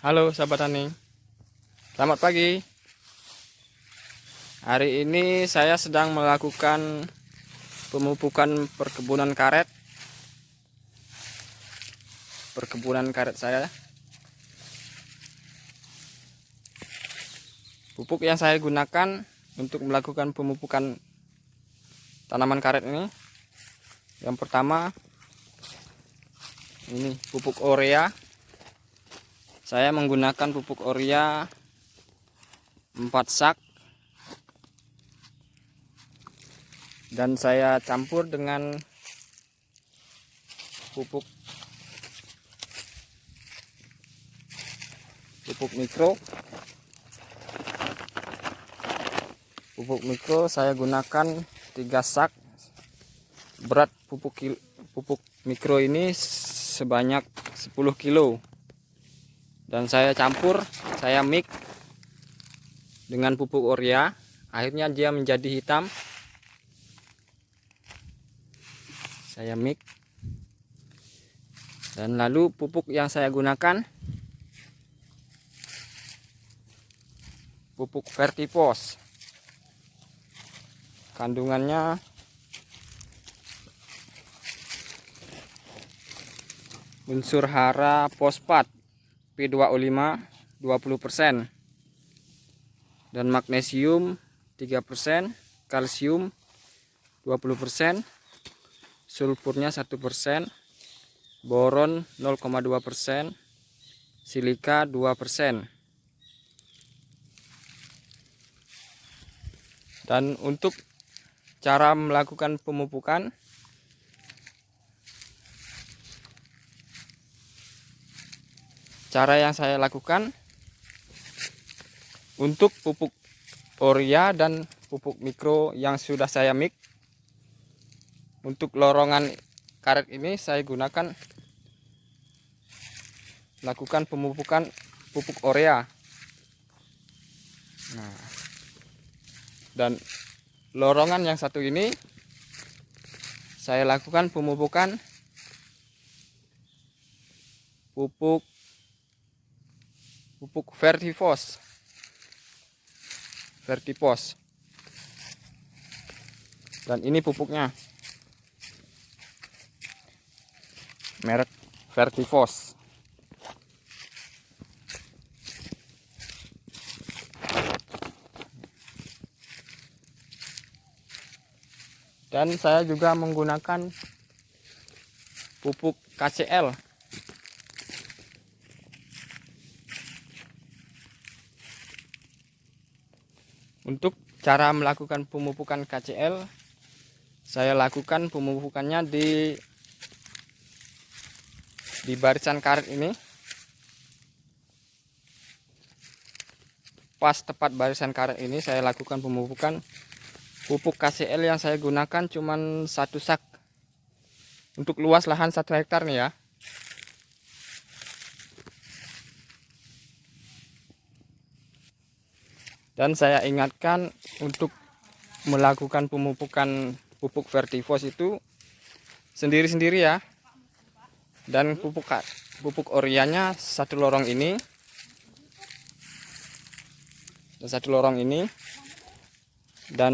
Halo sahabat tani, selamat pagi. Hari ini saya sedang melakukan pemupukan perkebunan karet saya. Pupuk yang saya gunakan untuk melakukan pemupukan tanaman karet ini, yang pertama ini pupuk urea. Saya menggunakan pupuk urea 4 sak dan saya campur dengan pupuk mikro. Pupuk mikro saya gunakan 3 sak. Berat pupuk mikro ini sebanyak 10 kilo. Dan saya campur, saya mix dengan pupuk urea. Akhirnya dia menjadi hitam. Saya mix. Dan lalu pupuk yang saya gunakan pupuk Vertifos. Kandungannya unsur hara fosfat P2O5 20% dan magnesium 3%, kalsium 20%, sulfurnya 1%, boron 0,2%, silika 2%. Dan untuk cara melakukan pemupukan, cara yang saya lakukan untuk pupuk urea dan pupuk mikro yang sudah saya mix, untuk lorongan karet ini saya gunakan lakukan pemupukan pupuk urea. Nah, dan lorongan yang satu ini saya lakukan pemupukan pupuk Vertifos. Dan ini pupuknya, merek Vertifos. Dan saya juga menggunakan pupuk KCL. Untuk cara melakukan pemupukan KCL, saya lakukan pemupukannya di barisan karet ini. Pas tepat barisan karet ini saya lakukan pemupukan. Pupuk KCL yang saya gunakan cuman 1 sak untuk luas lahan 1 hektar nih ya. Dan saya ingatkan untuk melakukan pemupukan pupuk Vertifos itu sendiri-sendiri ya. Dan pupuk ureanya 1 lorong ini dan 1 lorong ini. Dan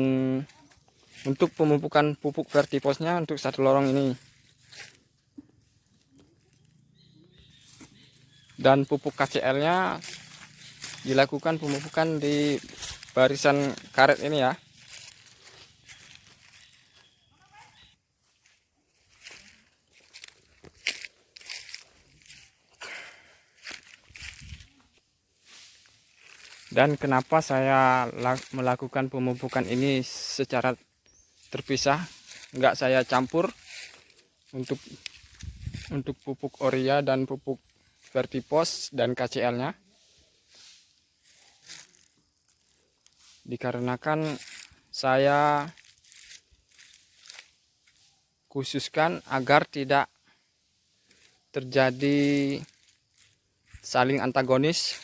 untuk pemupukan pupuk Vertifosnya untuk 1 lorong ini. Dan pupuk KCL-nya dilakukan pemupukan di barisan karet ini ya. Dan kenapa saya melakukan pemupukan ini secara terpisah, enggak saya campur untuk pupuk urea dan pupuk Vertifos dan KCL-nya, dikarenakan saya khususkan agar tidak terjadi saling antagonis.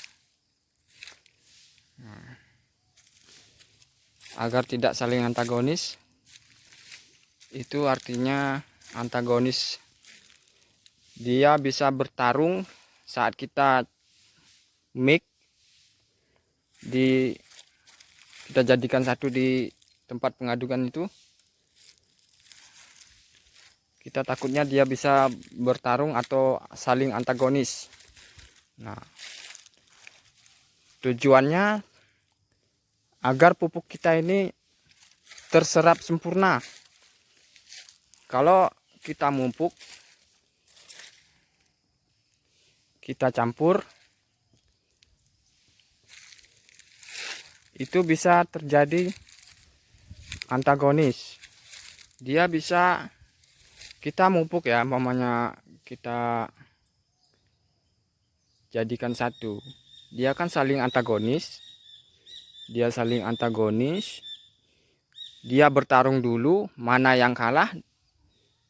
Agar tidak saling antagonis, itu artinya antagonis dia bisa bertarung saat kita mic kita jadikan satu di tempat pengadukan itu. Kita takutnya dia bisa bertarung atau saling antagonis. Nah, tujuannya agar pupuk kita ini terserap sempurna. Kalau kita mupuk, kita campur, itu bisa terjadi antagonis. Dia bisa, kita mupuk ya, umpamanya kita jadikan satu, dia kan saling antagonis. Dia bertarung dulu, mana yang kalah,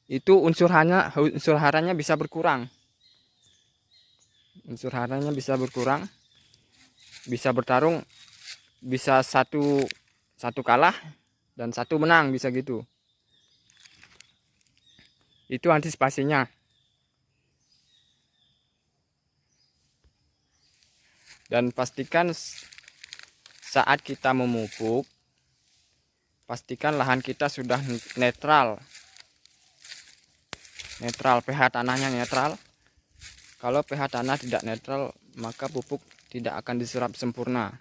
itu unsur haranya bisa berkurang. Bisa bertarung, bisa satu kalah dan satu menang, bisa gitu. Itu antisipasinya. Dan pastikan saat kita memupuk, pastikan lahan kita sudah netral, pH tanahnya netral. Kalau pH tanah tidak netral, maka pupuk tidak akan diserap sempurna.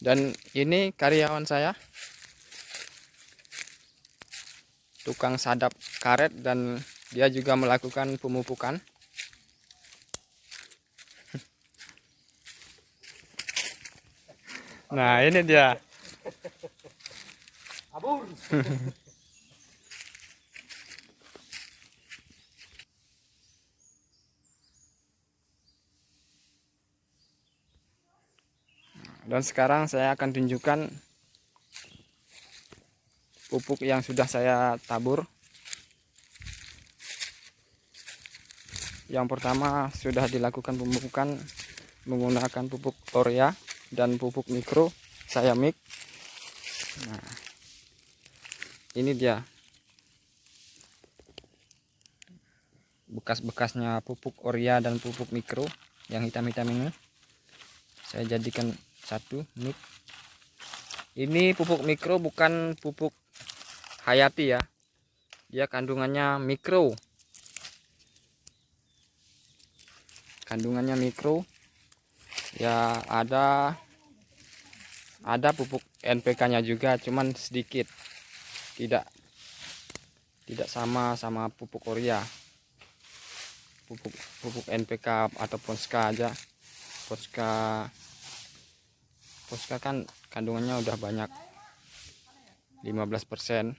Dan ini karyawan saya, tukang sadap karet, dan dia juga melakukan pemupukan. Nah, ini dia. Abur. Dan sekarang saya akan tunjukkan pupuk yang sudah saya tabur. Yang pertama sudah dilakukan pemupukan menggunakan pupuk urea dan pupuk mikro, saya mix. Nah, ini dia bekas-bekasnya pupuk urea dan pupuk mikro yang hitam-hitam ini. Saya jadikan satu mix. Ini pupuk mikro, bukan pupuk hayati ya. Dia kandungannya mikro. Ya, ada pupuk NPK-nya juga, cuman sedikit. Tidak sama pupuk urea. Pupuk NPK ataupun SK aja. Poska kan kandungannya udah banyak, 15%,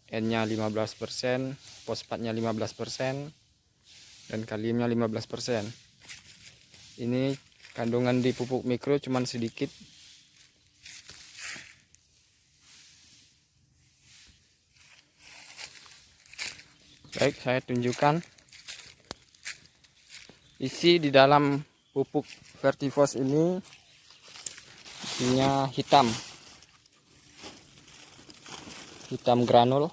N-nya 15%, fosfatnya 15%, dan kaliumnya 15%. Ini kandungan di pupuk mikro cuman sedikit. Baik, saya tunjukkan isi di dalam pupuk Vertifos ini. Isinya hitam granul.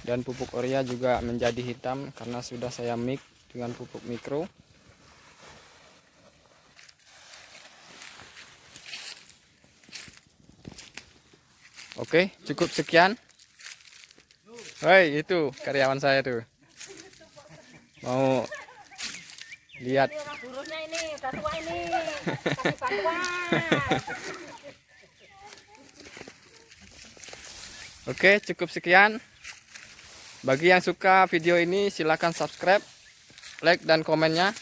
Dan pupuk urea juga menjadi hitam karena sudah saya mix dengan pupuk mikro. Oke, cukup sekian. Hoi, itu karyawan saya tuh. Mau lihat. Buruhnya ini, udah tua ini. Kasih bantuan. Oke, cukup sekian. Bagi yang suka video ini, silahkan subscribe, like, dan komennya.